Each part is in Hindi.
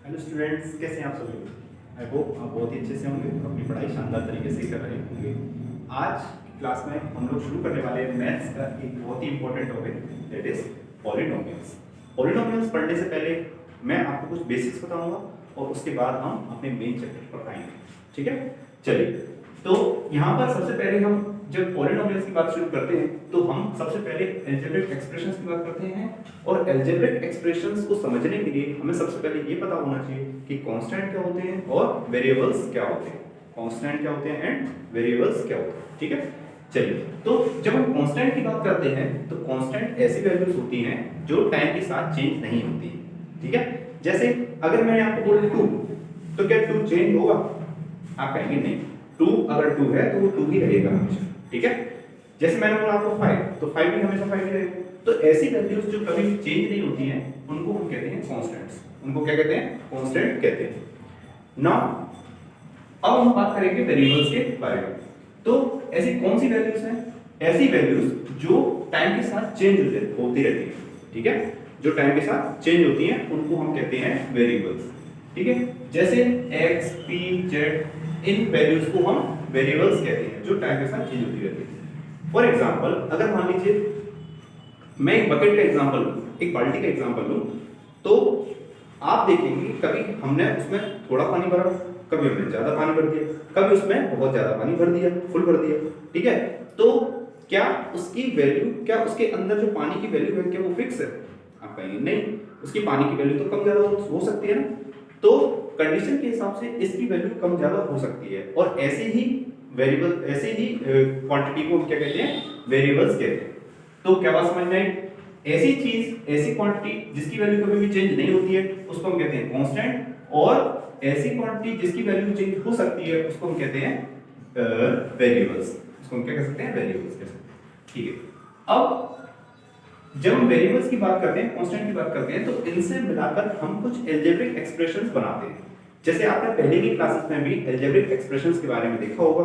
हेलो स्टूडेंट्स, कैसे हैं आप सभी। आई होप आप बहुत ही अच्छे से होंगे, अपनी पढ़ाई शानदार तरीके से कर रहे होंगे। आज की क्लास में हम लोग शुरू करने वाले हैं मैथ्स का एक बहुत ही important topic, that is polynomials. Polynomials पढ़ने से पहले मैं आपको कुछ बेसिक्स बताऊंगा और उसके बाद हम अपने मेन चैप्टर पर आएंगे। ठीक है, चलिए। तो यहाँ पर सबसे पहले हम जब पॉलिनोमियल्स की बात शुरू करते हैं तो हम सबसे पहले अलजेब्रिक एक्सप्रेशंस की बात करते हैं। और अलजेब्रिक एक्सप्रेशंस को समझने के लिए हमें सबसे पहले ये पता होना चाहिए कि कांस्टेंट क्या होते हैं और वेरिएबल्स क्या होते हैं। कांस्टेंट क्या होते हैं एंड वेरिएबल्स क्या होते हैं। ठीक है, चलिए। तो जब हम कांस्टेंट की बात करते हैं तो कांस्टेंट ऐसी वैल्यूज होती हैं जो टाइम के साथ चेंज नहीं होती। ठीक है, जैसे अगर मैंने आपको बोला 2, तो क्या 2 चेंज होगा? आप कहेंगे नहीं, 2 अगर 2 है तो वो 2 ही रहेगा हमेशा। ठीक है, जैसे मैंने बोला आपको 5, तो 5 भी हमेशा 5 ही रहेगा। तो ऐसी वैल्यूज जो कभी भी चेंज नहीं होती हैं उनको हम कहते हैं कांस्टेंट्स। उनको क्या कहते हैं? कांस्टेंट कहते हैं। नाउ अब हम बात करेंगे वेरिएबल्स के बारे में। तो ऐसी कौन सी वैल्यूज हैं? ऐसी वैल्यूज जो टाइम के साथ चेंज होती रहती हैं। ठीक है, जो टाइम के साथ चेंज होती हैं उनको हम कहते हैं वेरिएबल्स। ठीक है, जैसे x, p, z, इन वैल्यूज को हम वेरिएबल्स कहते हैं जो टाइम के साथ चेंज होती रहती है। फॉर एग्जांपल, अगर मान लीजिए मैं एक बकेट का एग्जांपल लूं, एक बाल्टी का एग्जांपल लूं, तो आप देखेंगे कभी हमने उसमें थोड़ा पानी भरा, कभी हमने ज्यादा पानी भर दिया, कभी उसमें बहुत ज्यादा पानी भर दिया, फुल भर दिया। ठीक है, तो क्या उसकी वैल्यू, क्या उसके अंदर जो पानी की वैल्यू है क्या वो फिक्स है? आप कहेंगे नहीं, उसकी पानी की वैल्यू तो कम ज्यादा हो सकती है ना। तो कंडीशन के हिसाब से इसकी वैल्यू कम ज्यादा हो सकती है। और ऐसे ही वेरिएबल, ऐसे ही क्वांटिटी को हम क्या कहते हैं? वेरिएबल्स कहते हैं। तो क्या बात समझ में आई? ऐसी चीज, ऐसी क्वांटिटी जिसकी वैल्यू कभी भी चेंज नहीं होती है उसको हम कहते हैं कांस्टेंट, और ऐसी क्वांटिटी जिसकी वैल्यू चेंज हो सकती है उसको हम कहते हैं वेरिएबल्स। उसको हम क्या कह सकते हैं? वेरिएबल्स कह सकते हैं। ठीक है, अब जब हम वेरिएबल्स की बात करते हैं, कांस्टेंट की बात करते हैं, तो इनसे मिलाकर हम कुछ अलजेब्रिक एक्सप्रेशंस बनाते हैं। जैसे आपने पहले की क्लासेस में भी अलजेब्रिक एक्सप्रेशंस के बारे में देखा होगा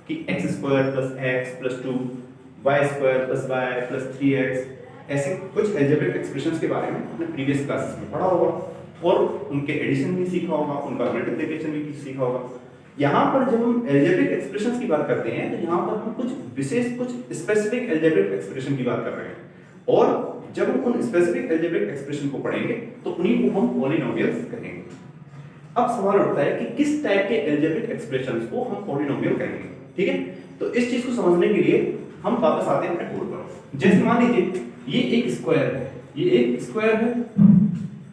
कि x² + x + 2, y² + y + 3x, ऐसे कुछ अलजेब्रिक एक्सप्रेशंस के बारे में आपने प्रीवियस क्लासेस में पढ़ा होगा और उनके एडिशन भी सीखा होगा, उनका मल्टीप्लिकेशन भी सीखा होगा। यहाँ पर जब हम अलजेब्रिक एक्सप्रेशंस की बात करते हैं तो यहाँ पर हम कुछ विशेष, कुछ स्पेसिफिक अलजेब्रिक एक्सप्रेशन की बात कर रहे हैं। और जब हम उन स्पेसिफिक अलजेब्रिक एक्सप्रेशन को पढ़ेंगे तो उन्हीं को हम पॉलिनोमियल्स कहेंगे। अब सवाल उठता है कि किस टाइप के अलजेब्रिक एक्सप्रेशंस को हम पॉलिनोमियल कहेंगे। ठीक है, तो इस चीज को समझने के लिए हम वापस आते हैं अपने कोड पर। जैसे मान लीजिए ये एक स्क्वायर है, ये एक स्क्वायर है,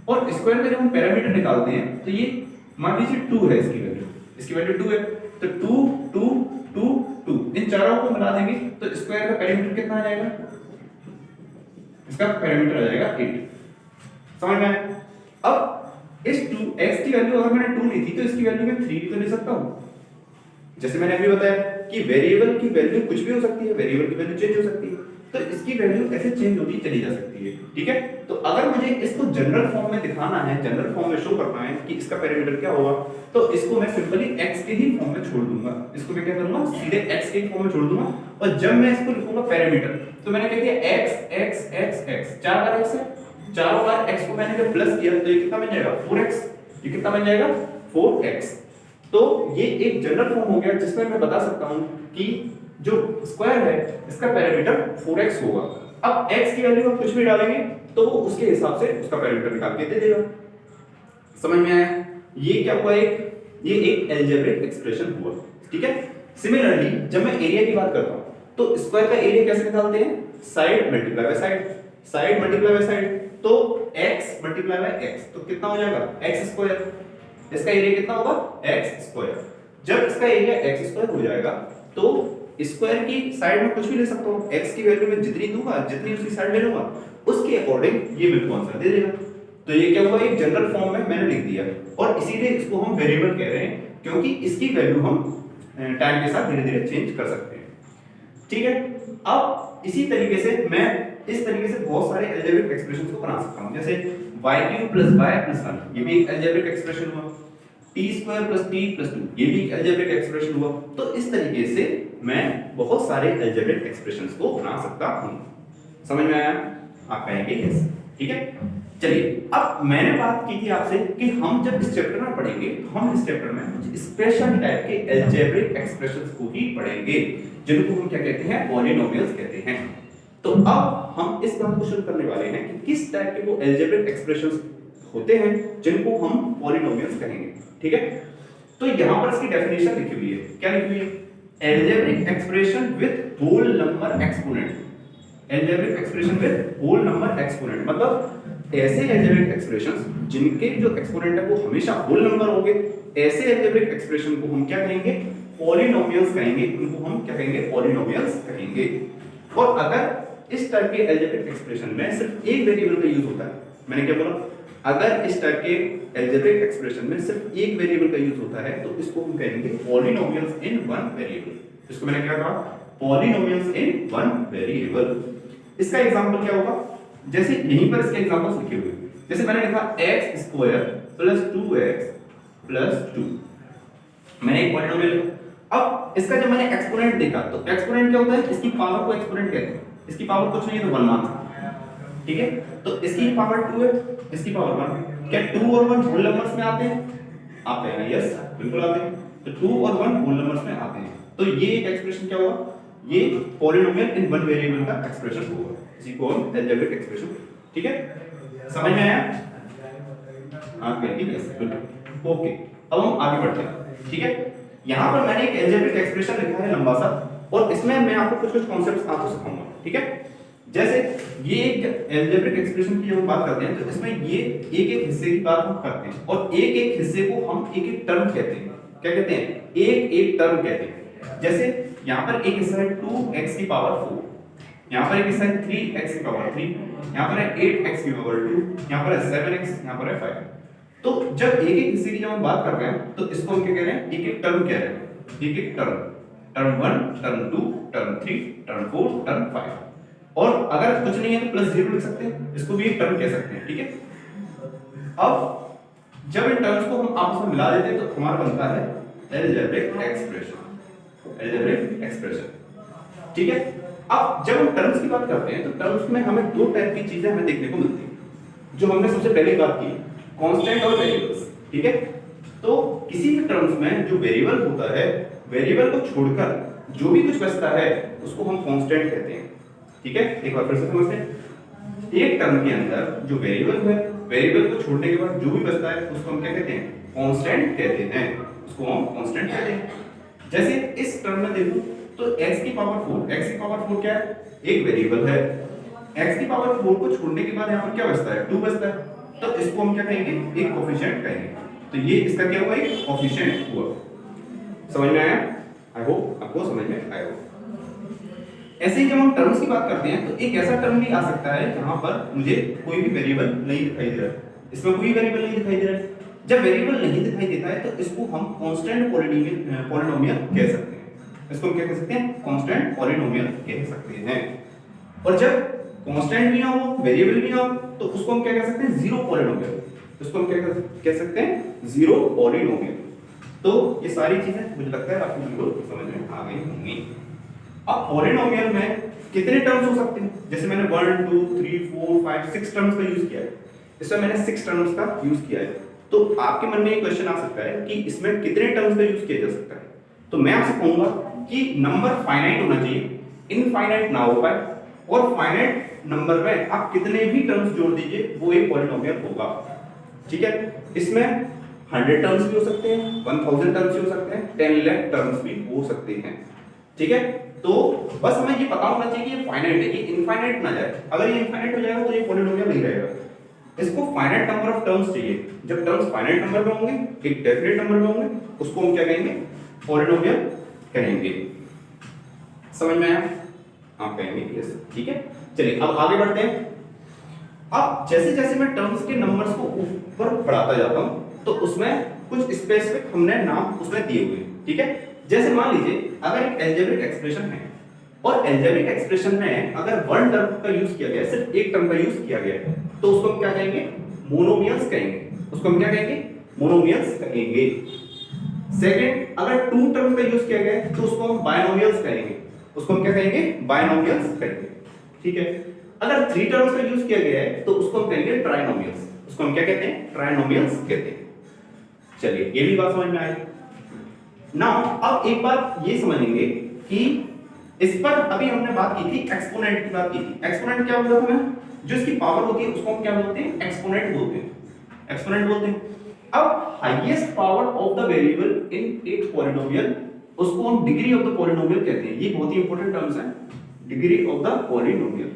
और स्क्वायर का जब हम पैरामीटर निकालते हैं तो ये मान लीजिए 2 है, इसकी वैल्यू 2 है, तो 2 2 2 2 इन चारों को मिला देंगे तो स्क्वायर का पैरामीटर कितना आ जाएगा? इसका पैरामीटर आ जाएगा 8। समझ में आया? अब इस 2x की वैल्यू अगर मैंने 2 ली थी तो इसकी वैल्यू मैं 3 भी तो ले सकता हूं। जैसे मैंने अभी बताया कि वेरिएबल की वैल्यू कुछ भी हो सकती है, वेरिएबल की वैल्यू चेंज हो सकती है, तो इसकी वैल्यू ऐसे चेंज होती चली जा सकती है। ठीक है, तो अगर मुझे इसको जनरल फॉर्म में दिखाना है, जनरल फॉर्म में शो करना है कि इसका पैरामीटर क्या होगा, तो इसको मैं सिंपली x के ही फॉर्म में छोड़ दूंगा। इसको मैं क्या करूंगा? सीधे x के ही फॉर्म में छोड़ दूंगा। और जब मैं इसको लिखूंगा पैरामीटर, तो मैंने क्या किया? x x x x, 4 बार x है, चारों बार x को मैंने जब प्लस किया तो ये कितना बन जाएगा? 4x। ये कितना बन जाएगा? 4x। तो ये एक जनरल फॉर्म हो गया जिसमें मैं बता सकता हूं कि जो स्क्वायर है इसका पैरामीटर 4x होगा। अब x की वैल्यू आप कुछ भी डालेंगे तो वो उसके हिसाब से उसका पैरामीटर निकाल के दे देगा। समझ में आया? ये क्या हुआ? ये एक अलजेब्रिक एक्सप्रेशन हुआ। ठीक है, सिमिलरली जब मैं एरिया की बात करता हूं तो स्क्वायर का एरिया कैसे निकालते हैं? Side multiply by side, side multiply by side. तो x मल्टीप्लाई बाय x, तो कितना हो जाएगा? x²। इसका एरिया कितना होगा? x²। जब इसका एरिया x² हो जाएगा तो स्क्वायर की साइड में कुछ भी ले सकता हूं, x की वैल्यू में जितनी दूंगा, जितनी उसकी साइड ले लूंगा, उसके अकॉर्डिंग ये मेरे को आंसर दे देगा। तो ये क्या हुआ? एक जनरल फॉर्म में मैंने लिख दिया, और इसीलिए इसको हम वेरिएबल कह रहे हैं क्योंकि इसकी वैल्यू हम टाइम के साथ धीरे धीरे चेंज कर सकते हैं। ठीक है, अब इसी तरीके से मैं इस तरीके से बहुत सारे अलजेब्रिक एक्सप्रेशंस को बना सकता हूं। जैसे y³ + y + 1, ये भी एक अलजेब्रिक एक्सप्रेशन हुआ। t² + t + 2, ये भी एक अलजेब्रिक एक्सप्रेशन हुआ। तो इस तरीके से मैं बहुत सारे अलजेब्रिक एक्सप्रेशंस को बना सकता हूं। समझ में आया? आप कहेंगे यस। ठीक है। चलिए, अब मैंने बात की थी आपसे कि हम जब इस चैप्टर में पढ़ेंगे तो हम इस चैप्टर में कुछ स्पेशल टाइप के अलजेब्रिक एक्सप्रेशंस को ही पढ़ेंगे, जिनको हम क्या कहते हैं, पॉलिनोमियल्स कहते हैं। तो अब हम इस बात को शुरू करने वाले हैं कि किस टाइप के वो अलजेब्रिक एक्सप्रेशंस होते हैं जिनको हम पॉलिनोमियल्स कहेंगे। ठीक है, तो यहां पर इसकी डेफिनेशन लिखी हुई है। क्या लिखी हुई है? Algebraic expression with whole number exponent. Algebraic expression with whole number exponent मतलब ऐसे अलजेब्रिक एक्सप्रेशंस जिनके जो एक्सपोनेंट है वो हमेशा होल नंबर होंगे, ऐसे अलजेब्रिक एक्सप्रेशन को हम क्या कहेंगे, पॉलिनोमियल्स कहेंगे। उनको हम क्या कहेंगे, पॉलिनोमियल्स कहेंगे। और अगर इस टाइप के अलजेब्रिक एक्सप्रेशन में सिर्फ एक वेरिएबल का यूज होता है, मैंने क्या बोला, अगर इस टाइप के अलजेब्रिक एक्सप्रेशन में सिर्फ एक वेरिएबल का यूज होता है तो इसको हम कहेंगे पॉलिनोमियल्स इन वन वेरिएबल। इसको मैंने क्या कहा, पॉलिनोमियल्स इन वन वेरिएबल। इसका एग्जांपल क्या होगा, जैसे यहीं पर इसके एग्जांपल्स लिखे हुए हैं। जैसे मैंने लिखा x² + 2x + 2, मैंने एक पॉलिनोमियल लिखा। अब इसका जब मैंने एक्सपोनेंट देखा तो एक्सपोनेंट क्या होता है, इसकी पावर को एक्सपोनेंट कहते हैं। इसकी पावर कुछ नहीं है तो 1 मान सकते हैं। ठीक है, तो इसकी पावर 2 है, इसकी पावर 1। क्या 2 और 1 होल नंबर्स में आते हैं? आते हैं, यस बिल्कुल आते हैं। तो 2 और 1 होल नंबर्स में आते हैं। तो ये एक एक्सप्रेशन क्या होगा, ये पॉलिनोमियल इन वन वेरिएबल का एक्सप्रेशन होगा, इसी को हम अलजेब्रिक एक्सप्रेशन। ठीक है, समझ में आया? हां ठीक है, बिल्कुल ओके। अब हम आगे बढ़ते हैं। ठीक है, यहां पर मैंने एक अलजेब्रिक एक्सप्रेशन लिखा है लंबा सा, और इसमें मैं आपको कुछ कुछ कॉन्सेप्ट्स आपको सिखाऊंगा। ठीक है, जैसे ये एक अलजेब्रिक एक्सप्रेशन की जब हम बात करते हैं तो इसमें ये एक एक हिस्से की बात हम करते हैं, और एक एक हिस्से को हम एक एक टर्म कहते हैं। क्या कहते हैं? एक एक टर्म कहते हैं। जैसे यहाँ पर एक हिस्सा है 2x की पावर 4, यहाँ पर एक हिस्सा है 3x की पावर 3, यहाँ पर है 8x की पावर 2, यहाँ पर है 7x, यहाँ पर है 5। तो जब एक एक हिस्से की जब हम बात कर रहे हैं तो इसको हम क्या कह रहे हैं, एक एक टर्म कह रहे हैं। एक एक term, term 1, term 2, term 3, term 4, term 5। और अगर कुछ नहीं है तो +0 लिख सकते हैं, इसको भी एक टर्म कह सकते हैं। ठीक है, अब जब इन टर्म्स को हम आपस में मिला देते हैं तो हमारा बनता है अलजेब्रिक एक्सप्रेशन। Algebraic expression. ठीक है, अब जब हम टर्म्स की बात करते हैं तो टर्म्स में हमें दो टाइप की चीजें हमें देखने को मिलती हैं, जो हमने सबसे पहले बात की, कांस्टेंट और वेरिएबल्स। ठीक है, तो किसी भी टर्म्स में जो वेरिएबल होता है, वेरिएबल को छोड़कर जो भी कुछ बचता है उसको हम कांस्टेंट कहते हैं। ठीक है, एक बार फिर से समझते हैं। एक टर्म के अंदर जो वेरिएबल है, वेरिएबल को छोड़ने के बाद जो भी बचता है उसको हम क्या कहते हैं, कांस्टेंट कहते हैं। उसको हम कांस्टेंट कहते हैं। जैसे इस टर्म में देखो तो x की पावर 4, x की पावर 4 क्या है, एक वेरिएबल है। x की पावर 4 को छोड़ने के बाद यहाँ पर क्या बचता है, 2 बचता है, तो इसको हम क्या कहेंगे, एक कोफिशिएंट कहेंगे। तो ये इसका क्या हुआ, एक कोफिशिएंट हुआ। समझ में आया? आई होप आपको समझ में आया होगा। ऐसे ही जब हम टर्म्स की बात करते हैं तो एक ऐसा टर्म भी आ सकता है जहां पर मुझे कोई भी वेरिएबल नहीं दिखाई दे रहा है, इसमें कोई वेरिएबल नहीं दिखाई दे रहा है। जब वेरिएबल नहीं दिखाई देता है तो इसको हम कांस्टेंट पॉलिनोमियल कह सकते हैं। इसको हम क्या कह सकते हैं, कांस्टेंट पॉलिनोमियल कह सकते हैं। और जब कांस्टेंट भी ना हो, वेरिएबल भी ना हो, तो उसको हम क्या कह सकते हैं, जीरो पॉलिनोमियल। इसको हम क्या कह सकते हैं, जीरो पॉलिनोमियल। तो ये सारी चीजें मुझे लगता है आपको बिल्कुल समझ में आ गई होंगी। अब पॉलिनोमियल में कितने टर्म्स हो सकते हैं, जैसे मैंने 1 2 3 4 5 6 टर्म्स का यूज किया है, इसमें मैंने 6 टर्म्स का यूज किया है। तो आपके मन में एक क्वेश्चन आ सकता है कि इसमें कितने टर्म्स का यूज किया जा सकता है। तो मैं आपसे कहूंगा कि नंबर फाइनाइट होना चाहिए, इनफाइनाइट ना हो पाए, और फाइनाइट नंबर में आप कितने भी टर्म्स जोड़ दीजिए वो एक पॉलिनोमियल होगा। ठीक है, इसमें 100 टर्म्स भी हो सकते हैं, 1000 टर्म्स भी हो सकते हैं, 10 लाख टर्म्स भी हो सकते हैं। ठीक है, तो बस हमें ये पता होना चाहिए कि ये फाइनाइट है, ये इनफाइनाइट ना जाए। अगर ये इनफाइनाइट हो जाएगा तो ये पॉलिनोमियल नहीं रहेगा। इसको फाइनाइट नंबर ऑफ टर्म्स चाहिए। जब टर्म्स फाइनाइट नंबर में होंगे, एक डेफिनेट नंबर में होंगे, उसको हम क्या कहेंगे, पॉलिनोमियल कहेंगे। समझ में आया? आप कहेंगे यस। ठीक है, चलिए अब आगे बढ़ते हैं। अब जैसे जैसे मैं टर्म्स के नंबर्स को ऊपर बढ़ाता जाता हूं तो उसमें कुछ स्पेसिफिक हमने नाम उसमें दिए हुए हैं। ठीक है, जैसे मान लीजिए अगर एक अलजेब्रिक एक्सप्रेशन है और अलजेब्रिक एक्सप्रेशन में अगर वन टर्म का यूज किया गया, सिर्फ एक टर्म का यूज किया गया, तो उसको हम क्या कहेंगे, मोनोमियल्स कहेंगे। उसको हम क्या कहेंगे, मोनोमियल्स कहेंगे। सेकंड, अगर टू टर्म का यूज किया गया तो उसको हम बायनोमियल्स कहेंगे। उसको हम क्या कहेंगे, बायनोमियल्स कहेंगे। ठीक है, अगर 3 टर्म्स का यूज किया गया है तो उसको हम कहेंगे ट्राइनोमियल्स। उसको हम क्या कहते हैं? ट्राइनोमियल्स कहते हैं। चलिए ये भी बात समझ में आई। नाउ अब एक बात ये समझेंगे कि इस पर अभी हमने बात की थी, एक्सपोनेंट की बात की थी। एक्सपोनेंट क्या बोला था मैं? जो इसकी पावर होती है उसको हम क्या बोलते हैं? एक्सपोनेंट बोलते हैं। एक्सपोनेंट बोलते हैं। अब highest power of the variable in एक पॉलिनोमियल, उसको हम डिग्री ऑफ द पॉलिनोमियल कहते हैं। ये बहुत ही इंपॉर्टेंट टर्म्स है, डिग्री ऑफ द पॉलिनोमियल।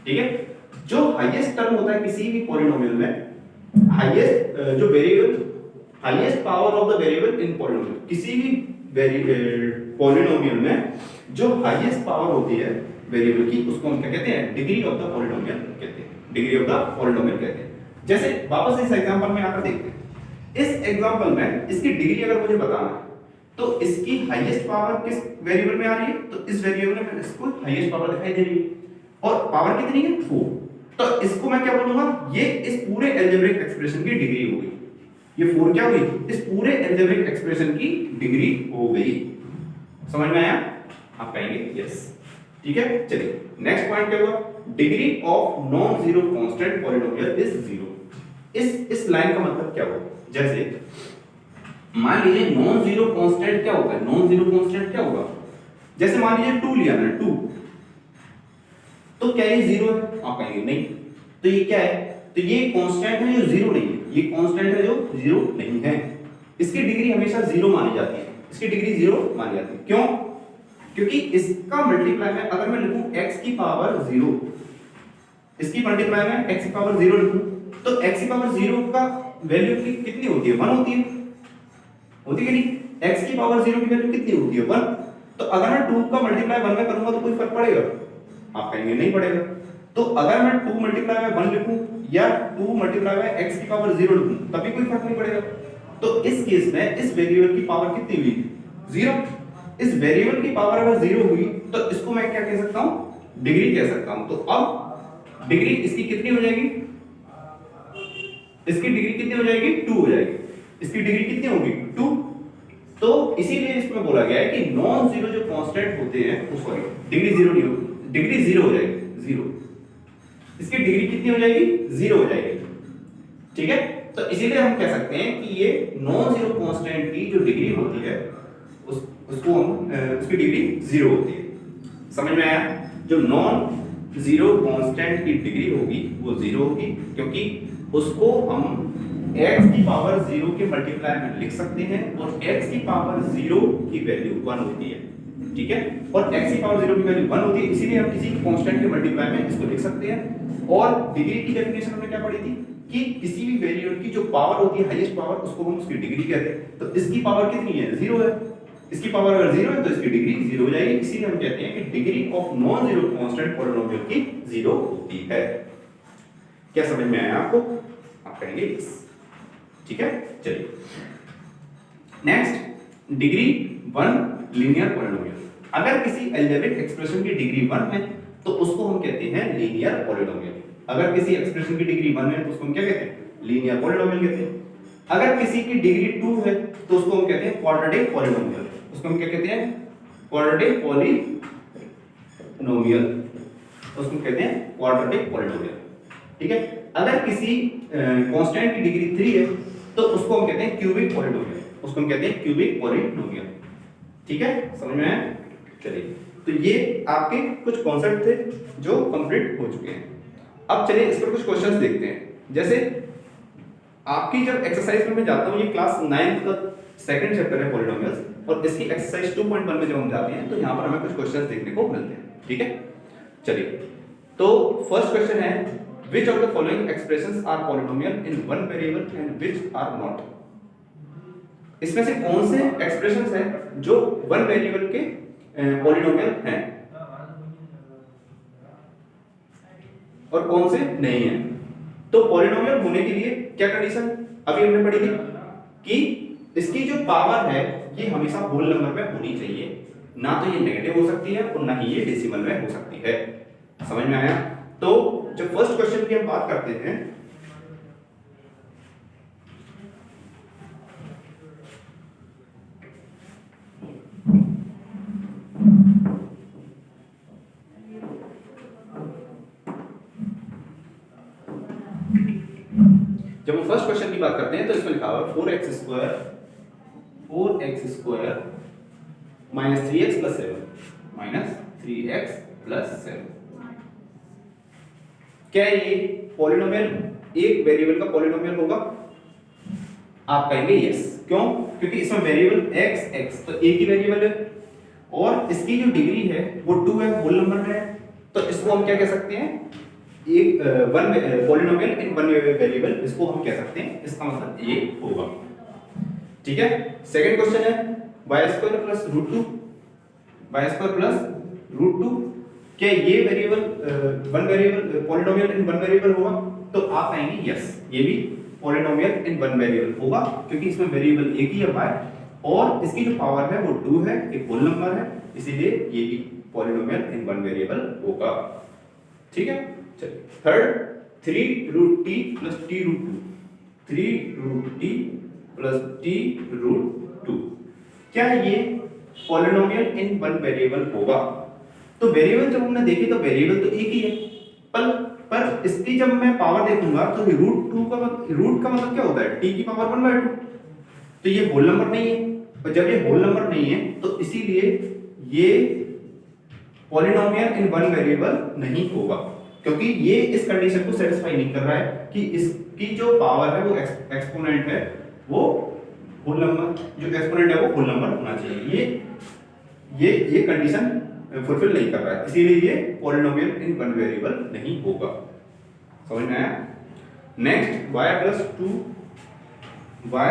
ठीक है, जो हाईएस्ट टर्म होता है किसी भी पॉलिनोमियल में, हाईएस्ट जो variable, highest power of the variable in polynomial, किसी भी पॉलिनोमियल में जो हाईएस्ट पावर होती है वेरिएबल की, उसको हम क्या कहते हैं? डिग्री ऑफ द पॉलिनोमियल कहते हैं। डिग्री ऑफ द पॉलिनोमियल कहते हैं। जैसे वापस इस एग्जांपल में आकर देखते हैं। इस एग्जांपल में इसकी डिग्री अगर मुझे बताना है तो इसकी हाईएस्ट पावर किस वेरिएबल में आ रही है? तो इस वेरिएबल में इसको हाईएस्ट पावर दिखाई दे रही है, और पावर कितनी है? 4। तो इसको मैं क्या बोलूंगा? ये इस पूरे अलजेब्रिक एक्सप्रेशन की डिग्री हो गई। ये 4 क्या हुई? इस पूरे अलजेब्रिक एक्सप्रेशन की डिग्री हो गई। समझ में आया? आप कहेंगे यस। ठीक है, चलिए नेक्स्ट पॉइंट क्या हुआ? Degree of non zero constant polynomial is 0। इस लाइन का मतलब क्या हुआ? जैसे मान लीजिए नॉन जीरो कांस्टेंट क्या होता है? नॉन जीरो कांस्टेंट क्या होगा? जैसे मान लीजिए 2 लिया मैंने, 2, तो क्या ये 0 है? आप कहेंगे नहीं। तो ये क्या है? तो ये कांस्टेंट है जो 0 नहीं है। ये कांस्टेंट है जो 0 नहीं है। इसकी डिग्री हमेशा 0 मानी जाती है। इसकी डिग्री 0 मानी जाती है। क्यों? क्योंकि इसका मल्टीप्लाई में अगर मैं लिखूं x की पावर 0, इसकी मल्टीप्लाई में x की पावर 0 लिखूं, तो x की पावर 0 का वैल्यू कितनी होती है? 1 होती है। होती है कि नहीं? x की पावर 0 की वैल्यू कितनी होती है? 1। तो अगर मैं 2 का मल्टीप्लाई 1 में करूंगा तो कोई फर्क पड़ेगा? आप कहेंगे नहीं पड़ेगा। तो अगर मैं 2 मल्टीप्लाई में 1 लिखूं या 2 मल्टीप्लाई में x की पावर 0 लिखूं, तभी कोई फर्क नहीं पड़ेगा। तो इस केस में इस वेरिएबल की पावर कितनी हुई? 0। इस वेरिएबल की पावर अगर 0 हुई तो इसको मैं क्या कह सकता हूं? डिग्री कह सकता हूं। तो अब डिग्री इसकी कितनी हो जाएगी? इसकी डिग्री कितनी हो जाएगी? 2 हो जाएगी। इसकी डिग्री कितनी होगी? 2। तो इसीलिए इसमें बोला गया है कि नॉन जीरो जो कांस्टेंट होते हैं, सॉरी डिग्री 0 नहीं होगी, डिग्री 0 हो जाएगी। 0, इसकी डिग्री कितनी हो जाएगी? 0 हो जाएगी। ठीक है, तो इसीलिए हम कह सकते हैं कि ये नॉन जीरो कांस्टेंट की जो डिग्री होती है उसको हम उसकी डिग्री 0 होती है। समझ में आया? जो नॉन जीरो कांस्टेंट की डिग्री होगी वो 0 होगी, क्योंकि उसको हम x की पावर 0 के मल्टीप्लाई में लिख सकते हैं, और x की पावर 0 की वैल्यू 1 होती है। ठीक है, और x की पावर 0 की वैल्यू 1 होती है, इसीलिए हम किसी कांस्टेंट के मल्टीप्लाई में इसको लिख सकते हैं। और डिग्री की डेफिनेशन हमने क्या पढ़ी थी कि किसी भी वेरिएबल की जो पावर होती है, हाईएस्ट पावर, उसको हम उसकी डिग्री कहते हैं। तो इसकी पावर कितनी है? 0 है। इसकी पावर अगर 0 है तो इसकी डिग्री 0 हो जाएगी। इसीलिए हम कहते हैं कि degree of non zero constant polynomial की 0 होती है। क्या समझ में आया आपको? आप कहेंगे यस। ठीक है, चलिए नेक्स्ट, डिग्री 1 लीनियर पॉलिनोमियल। अगर किसी अलजेब्रिक एक्सप्रेशन की डिग्री 1 है तो उसको हम कहते हैं लीनियर पॉलिनोमियल। अगर किसी एक्सप्रेशन की डिग्री 1 है तो उसको हम क्या कहते हैं? लीनियर पॉलिनोमियल कहते हैं। अगर किसी की डिग्री 2 है तो उसको हम कहते हैं क्वाड्रेटिक पॉलिनोमियल। उसको हम क्या कहते हैं? Quadratic polynomial. उसको कहते हैं क्वाड्रेटिक पॉलिनोमियल। ठीक है, अगर किसी कांस्टेंट की डिग्री 3 है तो उसको हम कहते हैं क्यूबिक पॉलिनोमियल। उसको हम कहते हैं क्यूबिक पॉलिनोमियल। ठीक है, समझ में आया? चलिए, तो ये आपके कुछ कॉन्सेप्ट थे जो कंप्लीट हो चुके हैं। अब चलिए इस पर कुछ क्वेश्चंस देखते हैं। जैसे आपकी जब एक्सरसाइज में मैं जाता हूं, ये क्लास 9 का सेकंड चैप्टर है पॉलिनोमियल्स, और इसकी एक्सरसाइज 2.1 में जब हम जाते हैं तो यहां पर हमें कुछ क्वेश्चंस देखने को मिलते हैं। ठीक है, चलिए, तो फर्स्ट क्वेश्चन है, which of the following expressions are polynomial in one variable and which are not? इसमें से कौन से एक्सप्रेशंस हैं जो वन वेरिएबल के पॉलिनोमियल हैं और कौन से नहीं हैं? तो पॉलिनोमियल होने के लिए क्या कंडीशन अभी हमने पढ़ी थी कि इसकी जो पावर है ये हमेशा होल नंबर में होनी चाहिए, ना तो ये नेगेटिव हो सकती है और ना ही ये डेसिमल में हो सकती है। समझ में आया? तो जो फर्स्ट क्वेश्चन की हम बात करते हैं, जब हम फर्स्ट क्वेश्चन की बात करते हैं तो इसमें लिखा हुआ है 4x square minus 3x plus 7 क्या ये पॉलिनोमियल एक वेरिएबल का पॉलिनोमियल होगा? आप कहेंगे यस। क्यों? क्योंकि इसमें वेरिएबल x तो एक ही वेरिएबल है और इसकी जो डिग्री है वो 2 है, होल नंबर है, तो इसको हम क्या कह सकते हैं? एक one polynomial in one variable, इसको हम कह सकते हैं, इसका मतलब ये होगा। ठीक है। सेकंड क्वेश्चन है y² प्लस रूट 2 क्या ये variable one variable polynomial in one variable होगा? तो आप कहेंगे यस, ये भी पॉलिनोमियल इन वन वेरिएबल होगा क्योंकि इसमें वेरिएबल एक ही है y और इसकी जो पावर है वो 2 है, एक होल नंबर है, इसीलिए ये भी पॉलिनोमियल इन वन वेरिएबल होगा। ठीक है। चलिए थर्ड 3√t प्लस t√2 क्या ये पॉलिनोमियल इन वन वेरिएबल होगा? तो वेरिएबल जब हमने देखी तो वेरिएबल तो एक ही है, पर इसकी जब मैं पावर देखूंगा तो रूट का मतलब क्या होता है? t की पावर 1/2, तो ये होल नंबर नहीं है, और जब ये होल नंबर नहीं है तो इसीलिए ये पॉलिनोमियल इन वन वेरिएबल नहीं होगा क्योंकि ये इस कंडीशन को सेटिस्फाई नहीं कर रहा है कि इसकी जो पावर है वो एक्सपोनेंट है, वो होल नंबर, जो एक्सपोनेंट है वो होल नंबर होना चाहिए। ये कंडीशन फुलफिल नहीं कर रहा है, इसीलिए ये पॉलिनोमियल इन वन वेरिएबल नहीं होगा। समझ में आया? नेक्स्ट y प्लस 2/y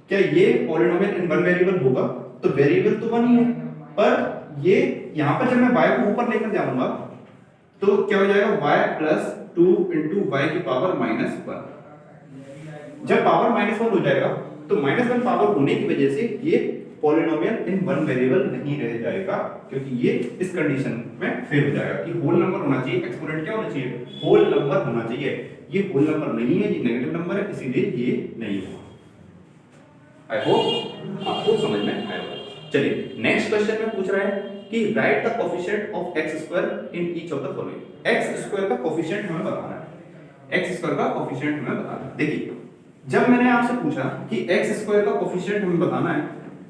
क्या ये पॉलिनोमियल इन वन वेरिएबल होगा? तो वेरिएबल तो वन ही है, पर ये यहां पर जब मैं y को ऊपर लेकर जाऊंगा तो क्या हो जाएगा? y प्लस 2 इंटू y की पावर -1। जब पावर -1 हो जाएगा तो -1 पावर होने की वजह से ये पॉलिनोमियल इन वन वेरिएबल नहीं रह जाएगा क्योंकि ये इस कंडीशन में फेल हो जाएगा कि होल नंबर होना चाहिए, एक्सपोनेंट क्या होना चाहिए? होल नंबर होना चाहिए। ये होल नंबर नहीं है, ये नेगेटिव नंबर है, इसीलिए ये नहीं होगा। आई होप आपको समझ में आया होगा। चलिए नेक्स्ट क्वेश्चन में पूछ रहा है कि right the coefficient of x² in each of the following. x² का कोएफिशिएंट हमें बताना है, x² का कोएफिशिएंट हमें बताना है। देखिए जब मैंने आपसे पूछा कि x² का कोएफिशिएंट हमें बताना है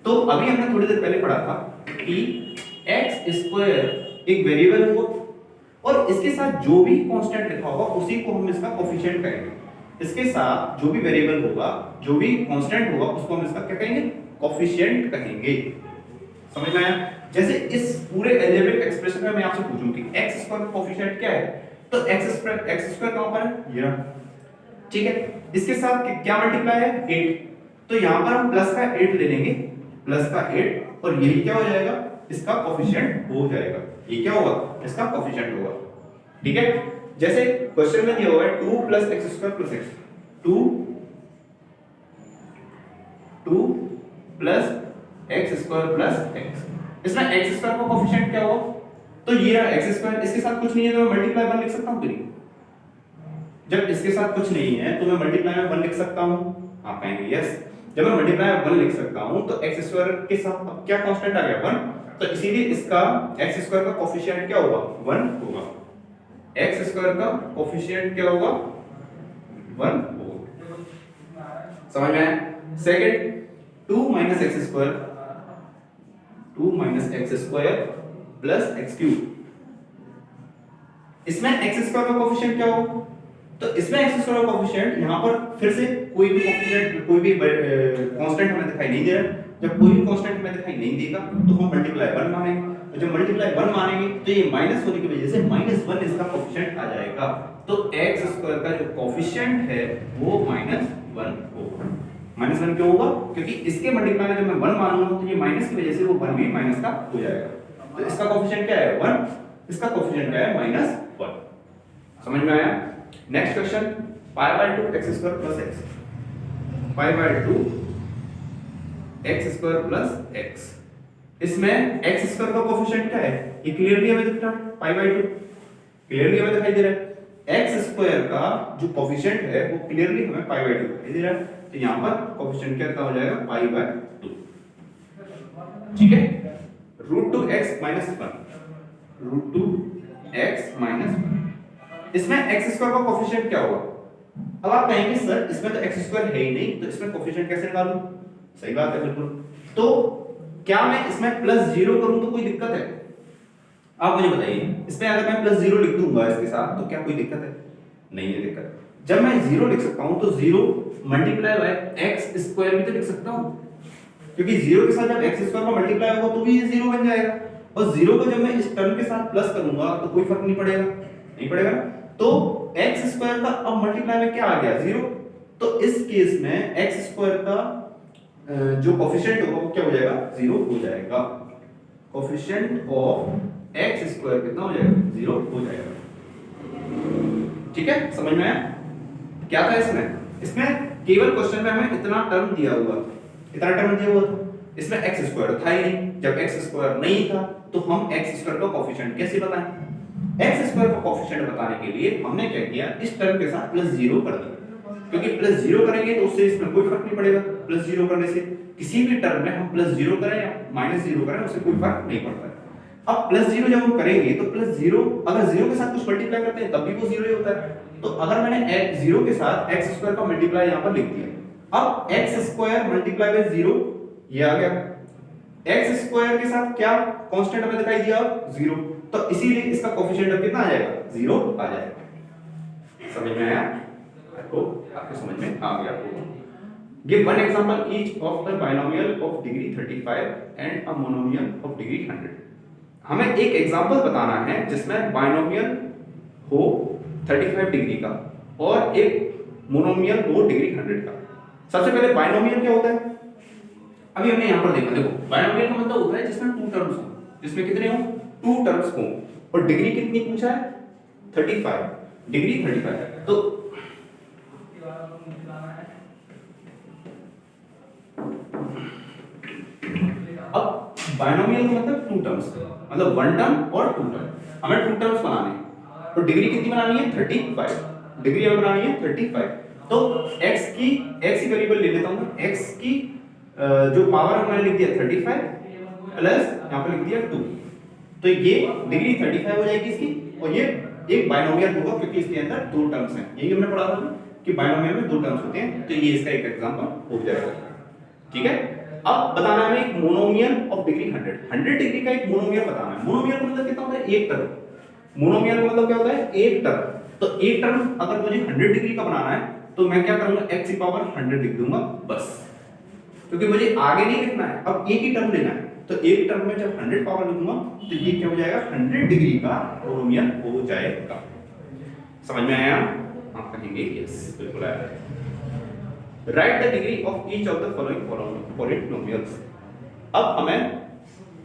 तो अभी हमने थोड़ी देर पहले पढ़ा था कि x² एक वेरिएबल होगा और इसके साथ जो भी कांस्टेंट लिखा होगा उसी को हम इसका कोएफिशिएंट कहेंगे। इसके साथ जो भी वेरिएबल होगा, जो भी कांस्टेंट होगा, उसको हम इसका क्या कहेंगे? कोएफिशिएंट कहेंगे। समझ में आया? जैसे इस पूरे अलजेब्रिक एक्सप्रेशन में मैं आपसे पूछूं कि x² का कोएफिशिएंट क्या है, तो x² कहां पर है? ये रहा। ठीक है। इसके साथ क्या मल्टीप्लाई है? 8, तो यहां पर हम प्लस का 8 ले लेंगे, प्लस का 8, और यही क्या हो जाएगा? इसका कोएफिशिएंट हो जाएगा। ये क्या होगा? इसका कोएफिशिएंट होगा। ठीक है। जैसे क्वेश्चन में दिया हुआ है 2 plus x² plus x, 2 plus x² plus x, इसमें x² का कोएफिशिएंट क्या होगा? तो ये रहा x², इसके साथ कुछ नहीं है तो मैं मल्टीप्लाई 1 लिख सकता हूं कि नहीं? जब इसके साथ कुछ नहीं है तो मैं मल्टीप्लाई में 1 लिख सकता हूं। आप कहेंगे यस। जब मैं मल्टीप्लाई में 1 लिख सकता हूं तो x² के साथ क्या कांस्टेंट आ गया? 1, तो इसीलिए इसका x² का कोएफिशिएंट क्या होगा? 1 होगा। x² का कोएफिशिएंट क्या होगा? 1 होगा। समझ में आया? सेकंड 2 x² प्लस x³, इसमें x² का कोएफिशिएंट क्या होगा? तो इसमें x² का कोएफिशिएंट यहां पर फिर से कोई भी कोएफिशिएंट, कोई भी कांस्टेंट हमें दिखाई नहीं दे रहा। जब कोई भी कांस्टेंट हमें दिखाई नहीं देगा तो हम मल्टीप्लाई 1 मानेंगे, और जब मल्टीप्लाई 1 मानेंगे तो ये माइनस होने की वजह से -1 इसका कोएफिशिएंट आ जाएगा। तो x² का जो कोएफिशिएंट है वो -1 होगा। -1 क्यों होगा? क्योंकि इसके मल्टीप्लाई में जब मैं 1 मानूंगा तो ये माइनस की वजह से वो 1 भी माइनस का हो जाएगा। तो इसका कोएफिशिएंट क्या है? 1, इसका कोएफिशिएंट क्या है? -1। समझ में आया? Next question π/2 x² plus x, π/2 x² plus x, इसमें x² का कोएफिशिएंट क्या है? ये क्लियरली हमें दिख रहा है, π/2 क्लियरली हमें दिखाई दे रहा है। x² का जो कोएफिशिएंट है वो क्लियरली हमें π/2 दिखाई दे रहा है, तो यहां पर कोएफिशिएंट क्या हो जाएगा? π/2। ठीक है। √2x - 1, √2 x minus 1। इसमें x स्क्वायर का कोफिशिएंट क्या होगा? अब आप कहेंगे सर इसमें तो x स्क्वायर है ही नहीं, तो इसमें कोफिशिएंट कैसे निकालूं? सही बात है बिल्कुल। तो क्या मैं इसमें प्लस 0 करूं तो कोई दिक्कत है? आप मुझे बताइए, इसमें अगर मैं प्लस 0 लिख दूंगा इसके साथ तो क्या कोई दिक्कत है? नहीं है दिक्कत। जब मैं 0 लिख सकता हूं तो 0 मल्टीप्लाई बाय x स्क्वायर भी तो लिख सकता हूं, क्योंकि 0 के साथ जब x स्क्वायर का मल्टीप्लाई होगा तो भी ये 0 बन जाएगा, और 0 को जब मैं इस टर्म के साथ प्लस करूंगा तो कोई फर्क नहीं पड़ेगा, नहीं पड़ेगा ना। तो x स्क्वायर का अब मल्टीप्लाई में क्या आ गया? 0। तो इस केस में x स्क्वायर का जो कोफिशिएंट होगा वो क्या हो जाएगा? 0 हो जाएगा। कोफिशिएंट ऑफ x स्क्वायर कितना हो जाएगा? 0 हो जाएगा। ठीक है, समझ में आया? क्या था इसमें केवल क्वेश्चन में हमें इतना टर्म दिया हुआ था, इसमें x स्क्वायर था ही नहीं। जब x स्क्वायर नहीं था तो हम x स्क्वायर का कोफिशिएंट कैसे बताएं? x स्क्वायर का कोफिशिएंट बताने के लिए हमने क्या किया, इस टर्म के साथ प्लस 0 कर दिया, क्योंकि प्लस 0 करेंगे तो उससे इसमें कोई फर्क नहीं पड़ेगा। प्लस 0 करने से किसी भी टर्म में हम प्लस 0 करें या माइनस 0 करें उससे कोई फर्क नहीं पड़ता है। अब प्लस 0 जब हम करेंगे तो प्लस 0 अगर 0 के साथ कुछ मल्टीप्लाई करते हैं तब भी वो 0 ही होता है। तो अगर मैंने 0 के साथ x स्क्वायर का मल्टीप्लाई यहां पर लिख दिया, अब x स्क्वायर मल्टीप्लाई बाय 0 ये आ गया, x स्क्वायर के साथ क्या कांस्टेंट हमें दिखाई दिया? 0। तो इसीलिए इसका कोफिशिएंट अब कितना आ जाएगा? 0 आ जाएगा। समझ में आया? आपको समझ में आ गया होगा। Give one example each of the binomial of degree 35 and a monomial of degree 100। हमें एक एग्जांपल बताना है जिसमें बाइनोमियल हो 35 डिग्री का और एक मोनोमियल हो डिग्री 100 का। सबसे पहले बाइनोमियल क्या होता है? अभी हमने यहां पर देखा, देखो बाइनोमियल का मतलब होता है जिसमें 2 टर्म्स हो, जिसमें कितने हो? 2 टर्म्स हो, और डिग्री कितनी पूछा है? 35, डिग्री 35 है। तो अब बाइनोमियल का मतलब 2 टर्म्स, मतलब 1 टर्म और 2 टर्म। हमें 2 टर्म्स बनाने हैं और डिग्री कितनी बनानी है? 35, डिग्री हमें बनानी है 35। तो x की वेरिएबल ले लेता हूं मैं, x की जो पावर हमने लिख दिया 35 प्लस यहां पे लिख दिया 2, तो ये डिग्री 35 हो जाएगी इसकी, और ये एक बाइनोमियल होगा क्योंकि इसके अंदर 2 टर्म्स हैं। यही हमने पढ़ा था कि बाइनोमियल में 2 टर्म्स होते हैं, तो ये इसका एक एग्जांपल हो जाएगा। ठीक है, अब बताना है एक मोनोमियल ऑफ डिग्री 100 डिग्री का एक मोनोमियल बताना है। मोनोमियल का मतलब कितना होता है? एक टर्म। मोनोमियल का मतलब क्या होता है? एक टर्म। तो एक टर्म अगर मुझे 100 डिग्री का बनाना है तो मैं क्या करूंगा? x की पावर 100 लिख दूंगा बस, क्योंकि मुझे आगे नहीं लिखना है, अब एक ही टर्म लेना है। तो एक टर्म में जब 100 पावर लिखूंगा तो ये क्या हो जाएगा? 100 डिग्री का मोनोमियल हो जाएगा। समझ में आया? आप कहेंगे यस, बिल्कुल आया। Right the degree of each of the following polynomials. अब हमें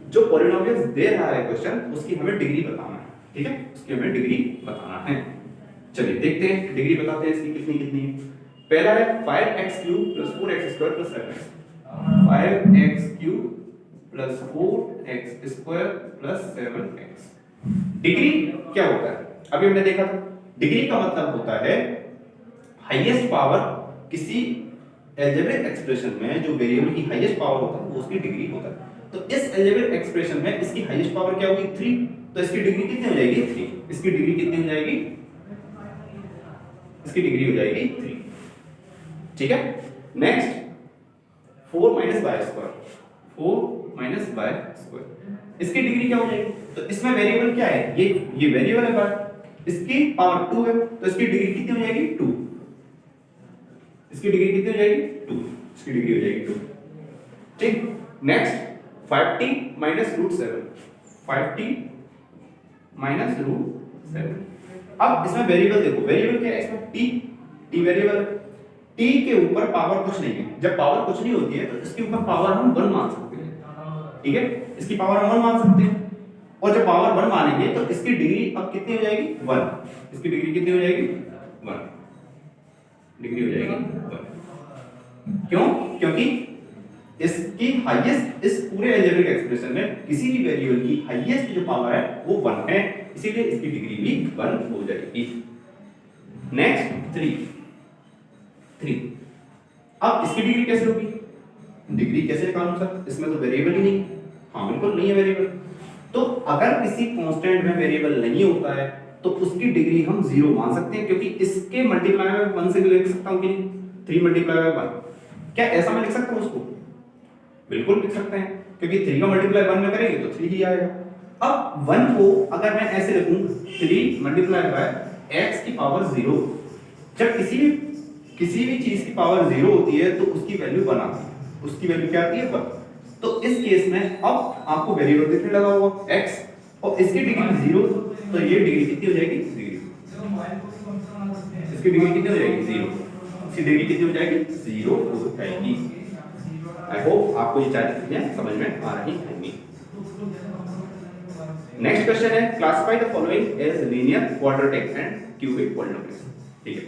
जो पॉलिनोमियल्स दे रहा है क्वेश्चन, उसकी हमें डिग्री बताना है। ठीक है, उसकी हमें डिग्री बताना है। चलिए देखते हैं डिग्री बताते हैं इसकी कितनी कितनी है। पहला है 5x³ + 4x² + 7x। 5x³ + 4x² + 7x। Degree क्या होता है? अभी हमने देखा था, डिग्री का मतलब होता है हाईएस्ट पावर किसी अलजेब्रिक एक्सप्रेशन में जो वेरिएबल की हाईएस्ट पावर होता है वो उसकी डिग्री होता है। तो इस अलजेब्रिक एक्सप्रेशन में इसकी हाईएस्ट पावर क्या होगी? 3। तो इसकी डिग्री कितनी हो जाएगी? 3। इसकी डिग्री कितनी हो जाएगी? इसकी डिग्री हो जाएगी 3। ठीक है, नेक्स्ट 4 - y²। 4 - y², इसकी डिग्री क्या हो जाएगी? तो इसमें वेरिएबल क्या है? ये वेरिएबल है पर इसकी पावर 2 है, तो इसकी डिग्री कितनी हो जाएगी? 2। इसकी डिग्री कितनी हो जाएगी? 2। इसकी डिग्री हो जाएगी 2। ठीक, नेक्स्ट 5t - √7। 5t - √7। अब इसमें वेरिएबल देखो, वेरिएबल क्या है इसमें? t वेरिएबल है। t के ऊपर पावर कुछ नहीं है। जब पावर कुछ नहीं होती है तो इसके ऊपर पावर हम 1 मान सकते हैं। ठीक है, इसकी पावर हम 1 मान सकते हैं, और जब पावर 1 मानेंगे तो इसकी डिग्री अब कितनी हो जाएगी? 1। इसकी डिग्री कितनी हो जाएगी? 1 डिग्री हो जाएगी 1। क्यों? क्योंकि इसकी हाईएस्ट, इस पूरे अलजेब्रिक एक्सप्रेशन में किसी भी वेरिएबल की हाईएस्ट जो पावर है वो 1 है, इसीलिए इसकी डिग्री भी 1 हो जाएगी। नेक्स्ट 3। अब इसकी डिग्री कैसे होगी? डिग्री कैसे निकालूं सर? इसमें तो वेरिएबल ही नहीं। हाँ बिल्कुल नहीं है वेरिएबल। तो अगर किसी कांस्टेंट में वेरिएबल नहीं होता है तो उसकी डिग्री हम 0 मान सकते हैं, क्योंकि इसके मल्टीप्लाई में 1 से लिख सकता हूं कि 3 मल्टीप्लाई बाय 1, क्या ऐसा मैं लिख सकता हूं उसको? बिल्कुल लिख सकते हैं, क्योंकि 3 का मल्टीप्लाई 1 में करेंगे तो 3 ही आएगा। अब 1 को अगर मैं ऐसे लिखूं 3 मल्टीप्लाई बाय x की पावर 0, जब किसी भी चीज की पावर 0 होती है तो उसकी वैल्यू 1 आती है। उसकी वैल्यू क्या आती है? 1। तो इस केस में अब आपको वेरिएबल दिखने लगा होगा x, और इसकी डिग्री 0, तो ये डिग्री कितनी हो जाएगी? 0। इसकी डिग्री कितनी हो जाएगी? 0। इसकी डिग्री कितनी हो जाएगी? 0 हो जाएगी। आई होप आपको ये चार चीजें समझ में आ रही होंगी। नेक्स्ट क्वेश्चन है, classify the following as linear, quadratic and cubic polynomials. ठीक है,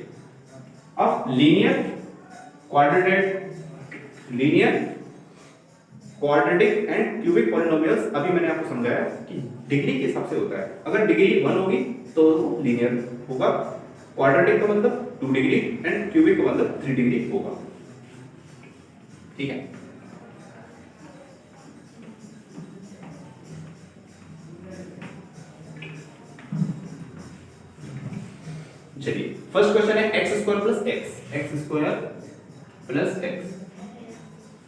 अब linear, quadratic and cubic polynomials अभी मैंने आपको समझाया कि डिग्री के हिसाब से होता है। अगर डिग्री 1 होगी तो लीनियर होगा, क्वाड्रेटिक का मतलब 2 डिग्री एंड क्यूबिक का मतलब 3 डिग्री होगा। ठीक है, चलिए फर्स्ट क्वेश्चन है x स्क्वायर प्लस x।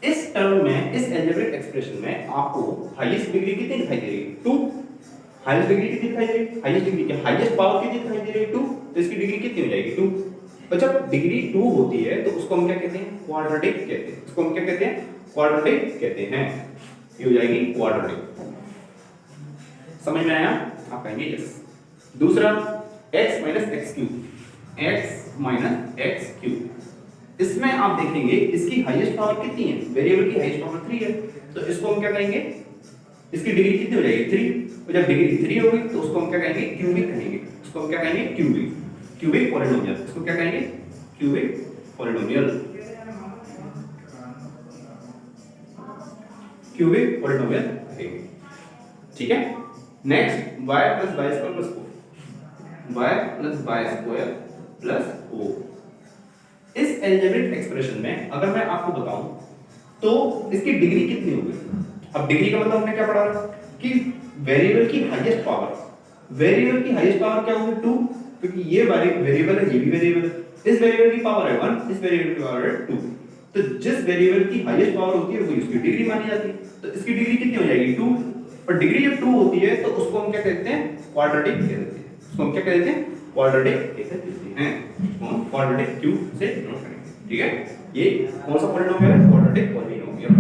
इस टर्म में, इस अलजेब्रिक एक्सप्रेशन में आपको हाईएस्ट डिग्री कितनी दिखाई दे रही है? 2। हाईएस्ट डिग्री कितनी दिखाई दे रही है? हाईएस्ट डिग्री क्या, हाईएस्ट पावर कितनी दिखाई दे रही है? 2। तो इसकी डिग्री कितनी हो जाएगी? 2। और जब डिग्री 2 होती है तो उसको हम क्या कहते हैं? क्वाड्रेटिक कहते हैं। उसको हम क्या कहते हैं? क्वाड्रेटिक कहते हैं। ये हो जाएगी क्वाड्रेटिक। समझ में आया? आप कहेंगे यस। दूसरा x माइनस एक्स क्यूब, इसमें आप देखेंगे इसकी हाईएस्ट पावर कितनी है? वेरिएबल की हाईएस्ट पावर 3 है, तो इसको हम क्या कहेंगे? इसकी डिग्री कितनी हो जाएगी? 3। और जब डिग्री 3 होगी तो उसको हम क्या कहेंगे? क्यूबिक कहेंगे। उसको हम क्या कहेंगे? Cubic polynomial. इसको क्या कहेंगे? Cubic polynomial. क्यूबिक पॉलिनोमियल कहेंगे। ठीक है, next y plus y square plus 4, y plus y square plus 4। इस अलजेब्रिक एक्सप्रेशन में अगर मैं आपको बताऊं तो इसकी डिग्री कितनी होगी? अब डिग्री का मतलब हमने क्या पढ़ा कि वेरिएबल की हाईएस्ट पावर, वेरिएबल की हाईएस्ट पावर क्या होगी? 2, क्योंकि ये वेरिएबल है, ये भी वेरिएबल है। इस वेरिएबल की पावर है 1, इस वेरिएबल की पावर है 2। तो जिस वेरिएबल की हाईएस्ट पावर होती है वो उसकी डिग्री मानी जाती है। तो इसकी डिग्री कितनी हो जाएगी? 2। और डिग्री जब 2 होती है तो उसको हम क्या कहते हैं? क्वाड्रेटिक कहते हैं। उसको हम क्या कहते हैं? क्वाड्रेटिक कहते हैं। हम क्वाड्रेटिक क्यूब से डिनोट करेंगे। ठीक है, ये कौन सा पॉलिनोमियल है? Quadratic polynomial.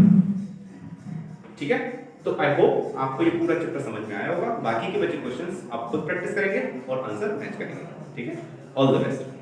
ठीक है, तो आई होप आपको ये पूरा चैप्टर समझ में आया होगा। बाकी के बचे क्वेश्चंस आप खुद प्रैक्टिस करेंगे और आंसर मैच करेंगे। ठीक है, ऑल द बेस्ट।